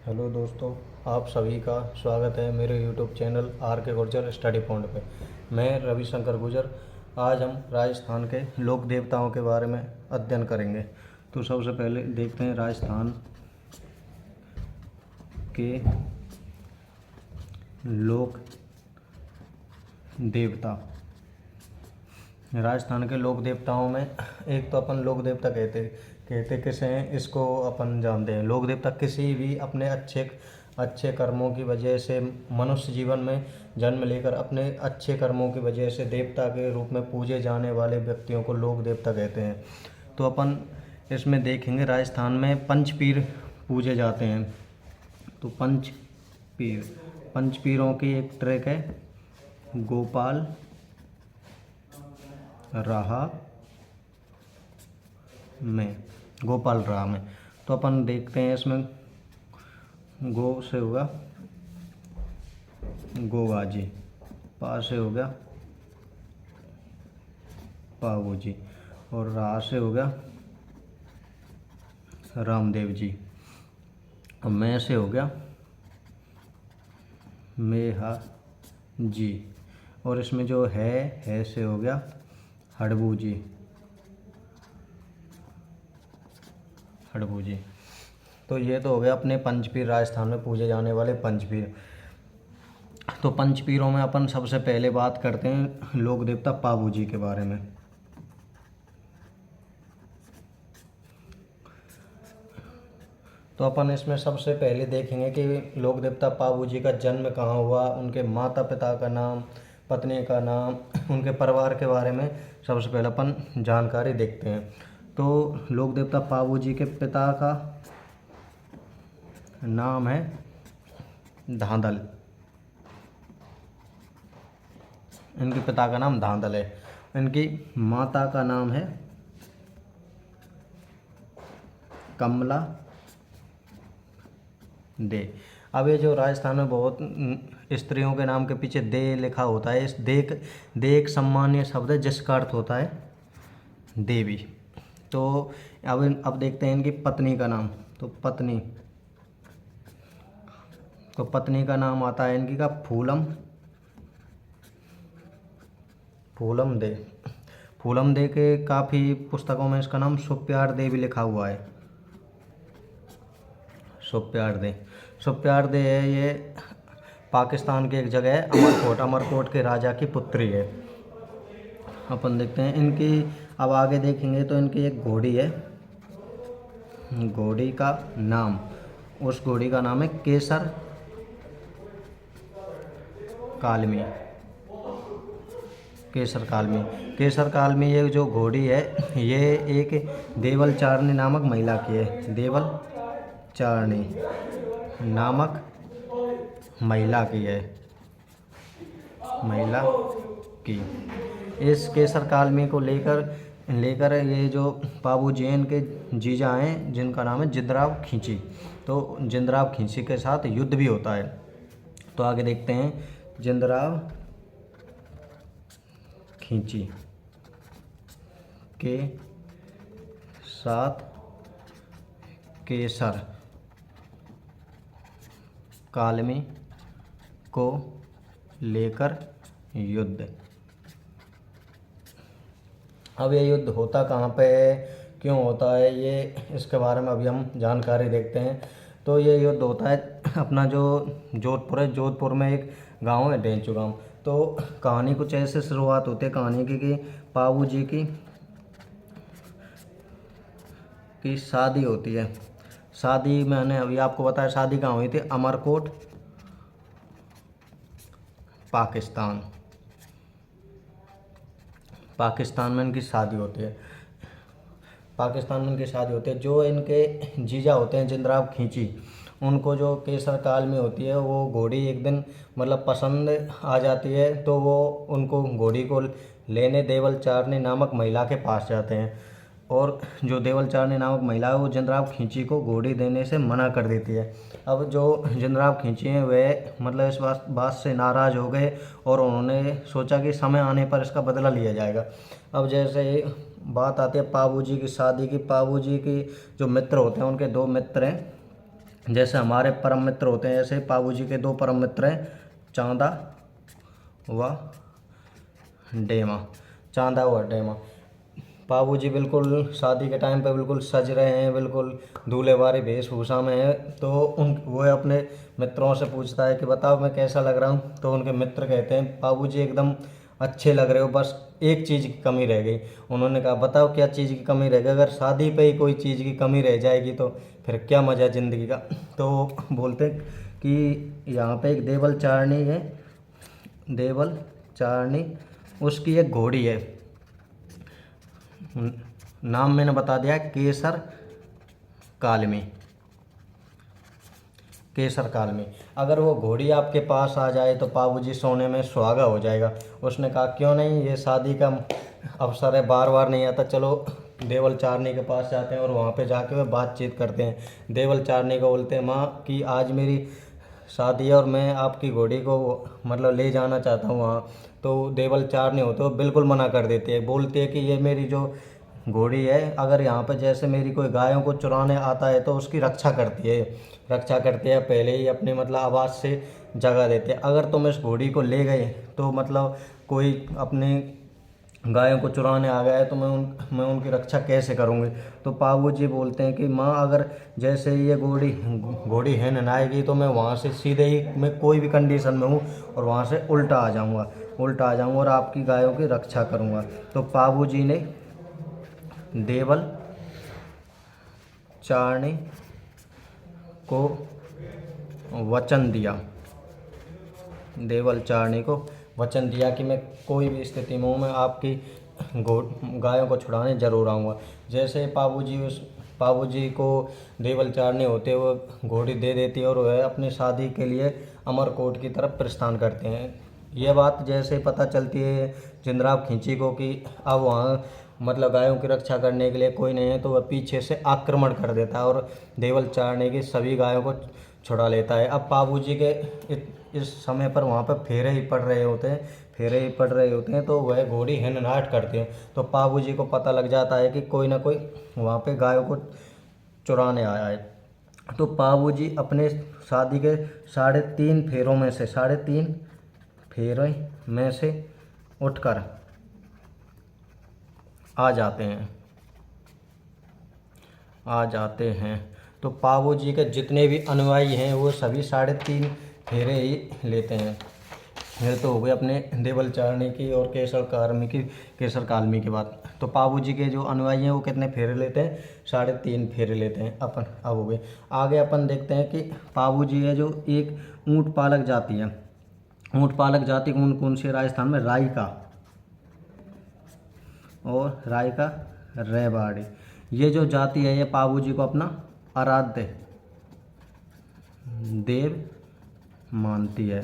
Hello दोस्तों, आप सभी का स्वागत है मेरे यूट्यूब चैनल आर के गुर्जर स्टडी पॉइंट पे। मैं रविशंकर गुर्जर। आज हम राजस्थान के लोक देवताओं के बारे में अध्ययन करेंगे। तो सबसे पहले देखते हैं राजस्थान के लोक देवता। राजस्थान के लोक देवताओं में एक तो अपन लोक देवता कहते किसे हैं, इसको अपन जानते हैं। लोक देवता किसी भी अपने अच्छे कर्मों की वजह से मनुष्य जीवन में जन्म लेकर अपने अच्छे कर्मों की वजह से देवता के रूप में पूजे जाने वाले व्यक्तियों को लोक देवता कहते हैं। तो अपन इसमें देखेंगे राजस्थान में पंचपीर पूजे जाते हैं। तो पंचपीरों की एक ट्रैक है गोपाल, राहा में, गोपाल राह में। तो अपन देखते हैं इसमें गो से होगा गोगाजी, पा से हो गया पावू जी, और राह से हो गया रामदेव जी, और मैं से हो गया मेहा जी, और इसमें जो है से हो गया हड़बू जी। तो ये तो हो गया अपने पंचपीर, राजस्थान में पूजे जाने वाले पंचपीर। तो पंचपीरों में अपन सबसे पहले बात करते हैं लोक देवता पाबू जी के बारे में। तो अपन इसमें सबसे पहले देखेंगे कि लोक देवता पाबू जी का जन्म कहाँ हुआ, उनके माता पिता का नाम, पत्नी का नाम, उनके परिवार के बारे में सबसे पहले अपन जानकारी देखते हैं। तो लोक देवता पाबू जी के पिता का नाम है धांधल। इनके पिता का नाम धांधल है। इनकी माता का नाम है कमला दे। अब ये जो राजस्थान में बहुत स्त्रियों के नाम के पीछे दे लिखा होता है, इस दे एक सम्मानीय शब्द है जिसका अर्थ होता है देवी। तो अब देखते हैं इनकी पत्नी का नाम। तो पत्नी का नाम आता है इनकी का फूलम दे के काफ़ी पुस्तकों में इसका नाम सुप्यार दे भी लिखा हुआ है। सुप्यार दे है, ये पाकिस्तान की एक जगह है अमरकोट के राजा की पुत्री है। अपन देखते हैं इनकी, अब आगे देखेंगे तो इनकी एक घोड़ी है। घोड़ी का नाम, उस घोड़ी का नाम है केसर कालमी। ये जो घोड़ी है ये एक देवल चारणी नामक महिला की है। देवल चारणी नामक महिला की। इस केसर कालमी को लेकर ये जो पाबू जी हैं इनके जीजा हैं जिनका नाम है जिंदराव खींची। तो जिंदराव खींची के साथ युद्ध भी होता है। तो आगे देखते हैं जिंदराव खींची के साथ केसर कालमी को लेकर युद्ध। अब ये युद्ध होता कहाँ पे है, क्यों होता है, ये इसके बारे में अभी हम जानकारी देखते हैं। तो ये युद्ध होता है अपना जो जोधपुर है, जोधपुर में एक गांव है डेंचू गांव। तो कहानी कुछ ऐसे शुरुआत होती है कहानी की कि पाबू जी की शादी होती है। शादी मैंने अभी आपको बताया, शादी कहाँ हुई थी, अमरकोट पाकिस्तान में इनकी शादी होती है। जो इनके जीजा होते हैं जिंदराव खींची, उनको जो केसर कालमी होती है वो घोड़ी एक दिन मतलब पसंद आ जाती है। तो वो उनको घोड़ी को लेने देवल चारणी नामक महिला के पास जाते हैं, और जो देवल चारणी नामक महिला है वो जिंदराव खींची को घोड़ी देने से मना कर देती है। अब जो जिंदराव खींची हैं वे मतलब इस बात से नाराज़ हो गए, और उन्होंने सोचा कि समय आने पर इसका बदला लिया जाएगा। अब जैसे बात आती है पाबू जी की शादी की, पाबू जी की जो मित्र होते हैं उनके दो मित्र हैं जैसे हमारे परम मित्र होते हैं, ऐसे पाबू जी के दो परम मित्र हैं, चांदा व डेमा। चांदा व डेमा। पाबू जी बिल्कुल शादी के टाइम पे बिल्कुल सज रहे हैं, बिल्कुल दूल्हे वाली वेशभूषा में है। तो वो अपने मित्रों से पूछता है कि बताओ मैं कैसा लग रहा हूँ। तो उनके मित्र कहते हैं पाबू जी एकदम अच्छे लग रहे हो, बस एक चीज़ की कमी रह गई। उन्होंने कहा बताओ क्या चीज़ की कमी रह गई? अगर शादी पे ही कोई चीज़ की कमी रह जाएगी तो फिर क्या मज़ा ज़िंदगी का। तो बोलते हैं कि यहाँ पे एक देवल चारणी है, देवल चारणी, उसकी एक घोड़ी है, नाम मैंने बता दिया केसर कालमी। केसर कालमी। अगर वो घोड़ी आपके पास आ जाए तो बाबूजी सोने में सुहागा हो जाएगा। उसने कहा क्यों नहीं, ये शादी का अवसर है, बार बार नहीं आता, चलो देवल चारनी के पास जाते हैं और वहाँ पे जाके वे बातचीत करते हैं। देवल चारनी को बोलते हैं माँ कि आज मेरी शादी है और मैं आपकी घोड़ी को मतलब ले जाना चाहता हूँ वहाँ। तो देवल चारनी होते हो बिल्कुल मना कर देते हैं, बोलते हैं कि ये मेरी जो घोड़ी है, अगर यहाँ पे जैसे मेरी कोई गायों को चुराने आता है तो उसकी रक्षा करती है, रक्षा करते हैं, पहले ही अपनी मतलब आवाज़ से जगा देते हैं। अगर तुम इस घोड़ी को ले गए तो मतलब कोई अपने गायों को चुराने आ गया है तो मैं उनकी रक्षा कैसे करूँगी। तो पाबू जी बोलते हैं कि माँ अगर जैसे ये घोड़ी घोड़ी है नहाएगी तो मैं वहाँ से सीधे ही, मैं कोई भी कंडीशन में हूँ और वहाँ से उल्टा आ जाऊँगा और आपकी गायों की रक्षा करूँगा। तो पाबू जी ने देवल चारणी को वचन दिया, देवल चारणी को वचन दिया कि मैं कोई भी स्थिति में हूँ, मैं आपकी गायों को छुड़ाने जरूर आऊँगा। जैसे पाबूजी को देवल चारणी होते वो घोड़ी दे देती है और वह अपनी शादी के लिए अमरकोट की तरफ प्रस्थान करते हैं। यह बात जैसे पता चलती है जिंदराव खींची को कि अब वहाँ मतलब गायों की रक्षा करने के लिए कोई नहीं है, तो वह पीछे से आक्रमण कर देता है और देवल चारणी की सभी गायों को छुड़ा लेता है। अब बाबूजी के इस समय पर वहाँ पर फेरे ही पड़ रहे होते हैं, फेरे ही पड़ रहे होते हैं, तो वह घोड़ी हिनहाट करते हैं। तो बाबूजी को पता लग जाता है कि कोई ना कोई वहाँ पे गायों को चुराने आया है। तो बाबूजी अपने शादी के 3.5 फेरों में से 3.5 फेरे में से उठकर आ जाते हैं। तो बाबूजी के जितने भी अनुयायी हैं वो सभी 3.5 फेरे ही लेते हैं। ये तो हो गए अपने देवल चारणी की और केसर कालमी की बात। तो बाबूजी के जो अनुयायी हैं वो कितने फेरे लेते हैं? 3.5 फेरे लेते हैं। अब हो गए आगे अपन देखते हैं कि बाबूजी है जो एक ऊँट पालक जाति है। ऊँट पालक जाति कौन सी? राजस्थान में रायका रेवाड़ी। ये जो जाति है ये बाबूजी को अपना आराध्य देव मानती है,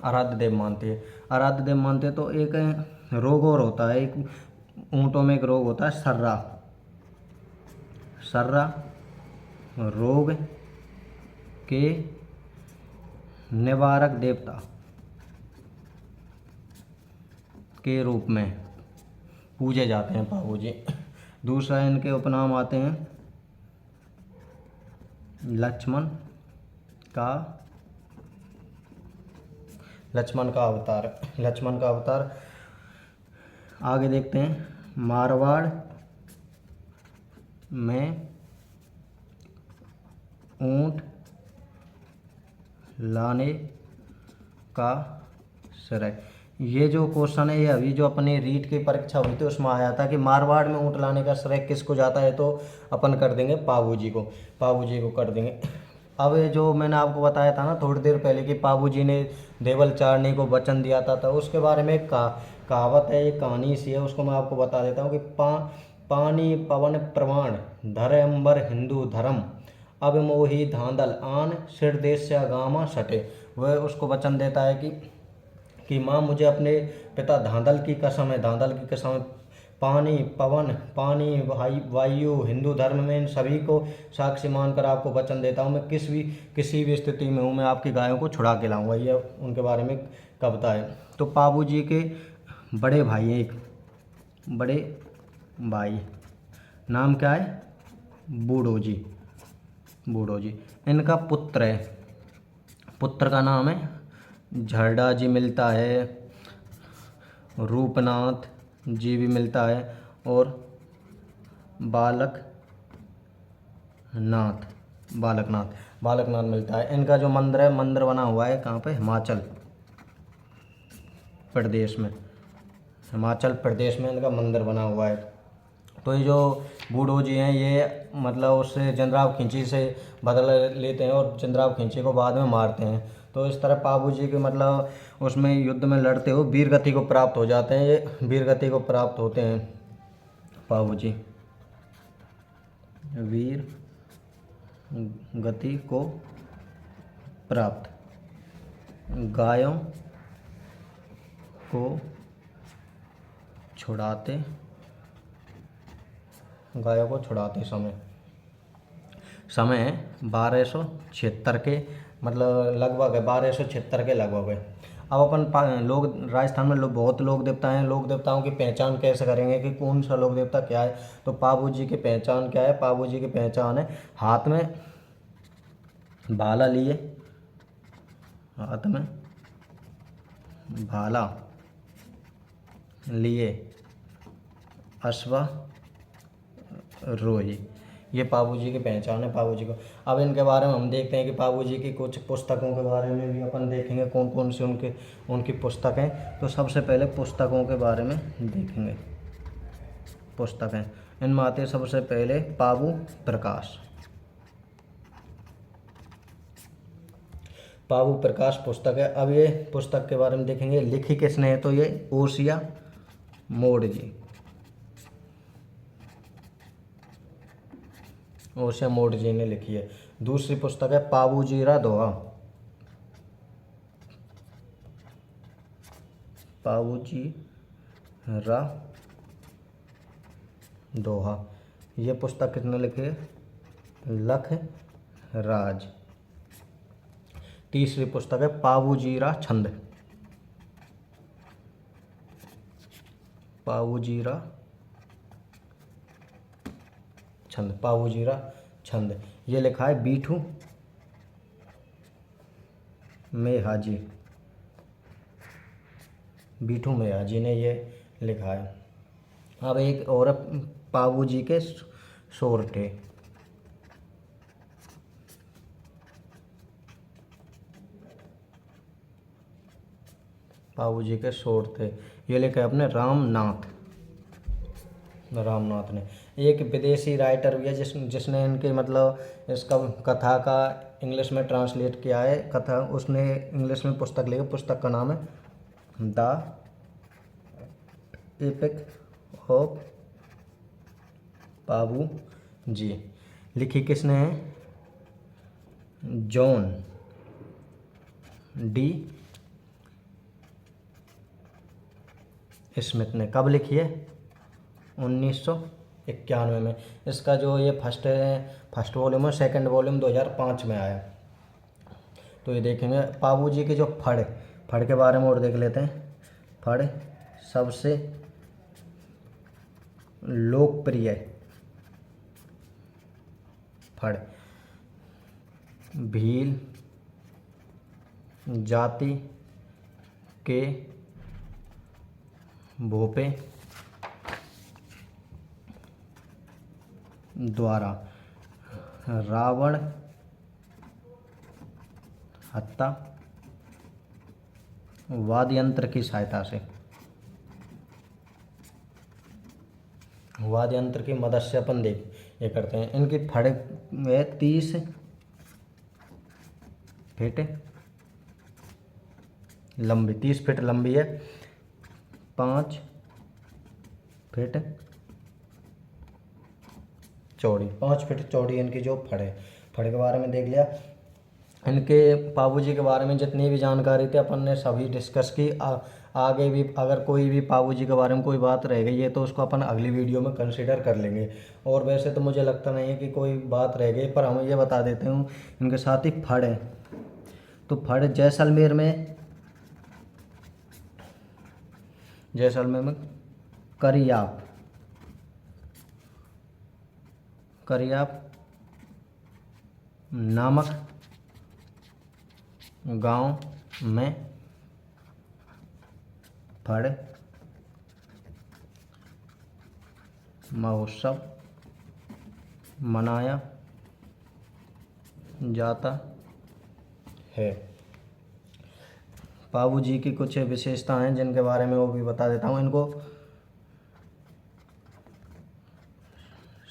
आराध्य देव मानते हैं। तो एक रोग और होता है, एक ऊँटों में एक रोग होता है सर्रा रोग के निवारक देवता के रूप में पूजे जाते हैं बाबूजी। दूसरा इनके उपनाम आते हैं लक्ष्मण का अवतार। आगे देखते हैं मारवाड़ में ऊँट लाने का श्रेय। ये जो क्वेश्चन है ये अभी जो अपनी रीट की परीक्षा हुई थी उसमें आया था कि मारवाड़ में ऊँट लाने का श्रेय किसको जाता है, तो अपन कर देंगे बाबूजी को कर देंगे। अब ये जो मैंने आपको बताया था ना थोड़ी देर पहले कि बाबूजी ने देवल चारणी को वचन दिया था, तो उसके बारे में एक कहावत है, एक कहानी सी है, उसको मैं आपको बता देता हूँ कि पानी पवन प्रमाण धरे अंबर हिंदू धर्म अब मोही धांधल आन सिर देश से गामा सटे। वह उसको वचन देता है कि माँ मुझे अपने पिता धांधल की कसम है, पानी पवन पानी वायु हिंदू धर्म में इन सभी को साक्षी मानकर आपको वचन देता हूँ, मैं किसी भी स्थिति में हूँ, मैं आपकी गायों को छुड़ा के लाऊंगा। ये उनके बारे में कविता है। तो बाबूजी के बड़े भाई हैं, एक बड़े भाई नाम क्या है? बूढ़ो जी। बूढ़ो जी। इनका पुत्र है, पुत्र का नाम है झरडा जी मिलता है, रूपनाथ जी भी मिलता है, और बालक नाथ, बालकनाथ मिलता है। इनका जो मंदिर है, मंदिर बना हुआ है कहाँ पे, हिमाचल प्रदेश में, हिमाचल प्रदेश में इनका मंदिर बना हुआ है। तो ये जो बूढ़ो जी हैं ये मतलब उससे चंद्रराव खिंची से बदला लेते हैं और चंद्रराव खिंची को बाद में मारते हैं। तो इस तरह पाबू जी के मतलब उसमें युद्ध में लड़ते हुए वीर गति को प्राप्त हो जाते हैं, ये वीर गति को प्राप्त होते हैं पाबू जी, वीर गति को प्राप्त। गायों को छुड़ाते समय है 1276 के, मतलब लगभग है 1276 के लगभग है। अब अपन लोग राजस्थान में बहुत लोक देवता हैं, लोक देवताओं की पहचान कैसे करेंगे कि कौन सा लोक देवता क्या है। तो पाबू जी की पहचान क्या है, पाबू जी की पहचान है हाथ में भाला लिए, हाथ में भाला लिए अश्वारोही, ये पाबू जी की पहचान है पाबू जी को। अब इनके बारे में हम देखते हैं कि पाबू जी की कुछ पुस्तकों के बारे में भी अपन देखेंगे, कौन कौन सी उनकी पुस्तकें। तो सबसे पहले पुस्तकों के बारे में देखेंगे। पुस्तकें इनमें आते हैं सबसे पहले पाबू प्रकाश, पाबू प्रकाश पुस्तक है। अब ये पुस्तक के बारे में देखेंगे, लिखी किसने है, तो ये ओसिया मोड़ जी, ओसिया मोड़ जी ने लिखी है। दूसरी पुस्तक है पाबू जीरा दोहा, पाबू जीरा दोहा, ये पुस्तक किसने लिखी है, लख राज। तीसरी पुस्तक है पाबू जीरा छंद, पाबू जीरा छंद, पाबू जीरा छंद, ये लिखा है बीठू मेहाजी, बीठू मेहाजी ने ये लिखा है। अब एक और पाबू जी के सोरठे, पाबू जी के सोरठे, ये लिखा है अपने रामनाथ ने। एक विदेशी राइटर भी है जिसने इनके मतलब इसका कथा का इंग्लिश में ट्रांसलेट किया है, कथा उसने इंग्लिश में पुस्तक लिखी, पुस्तक का नाम है द एपिक ऑफ पाबू जी। लिखी किसने है, जॉन डी स्मिथ ने। कब लिखी है, 1991 में। इसका जो ये फर्स्ट वॉल्यूम है, सेकंड वॉल्यूम 2005 में आया। तो ये देखेंगे पाबू जी के जो फड़ के बारे में और देख लेते हैं। फड़ सबसे लोकप्रिय फड़ भील जाति के भोपे द्वारा रावण हत्या वाद्य यंत्र की सहायता से, वाद्य यंत्र की मदद से अपन ये करते हैं। इनकी फड़ में 30 फीट लंबी, 30 फीट लंबी है, 5 फीट चौड़ी, 5 फीट चौड़ी इनकी जो फड़ के बारे में देख लिया। इनके पाबू जी के बारे में जितनी भी जानकारी थी अपन ने सभी डिस्कस की। आगे भी अगर कोई भी पाबू जी के बारे में कोई बात रह गई है तो उसको अपन अगली वीडियो में कंसिडर कर लेंगे। और वैसे तो मुझे लगता नहीं है कि कोई बात रह गई, पर हम ये बता देते हूँ इनके साथ ही फड़ है। तो फड़ जैसलमेर में करियाप नामक गांव में फड़ महोत्सव मनाया जाता है। पाबू जी की कुछ विशेषता हैं जिनके बारे में वो भी बता देता हूँ इनको।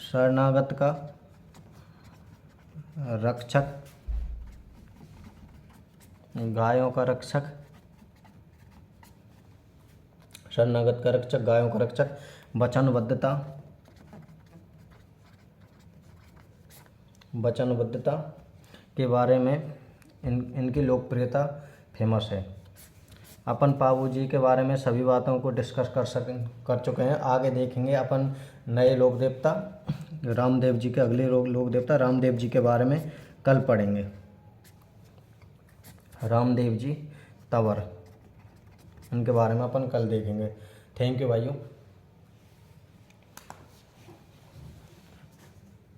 शरणागत का रक्षक, गायों का रक्षक, शरणागत का रक्षक, गायों का रक्षक, वचनबद्धता के बारे में इनकी लोकप्रियता फेमस है। अपन पाबू जी के बारे में सभी बातों को डिस्कस कर चुके हैं। आगे देखेंगे अपन नए लोक देवता रामदेव जी के, अगले लोक देवता रामदेव जी के बारे में कल पढ़ेंगे। रामदेव जी तंवर, इनके बारे में अपन कल देखेंगे। थैंक यू भाइयों।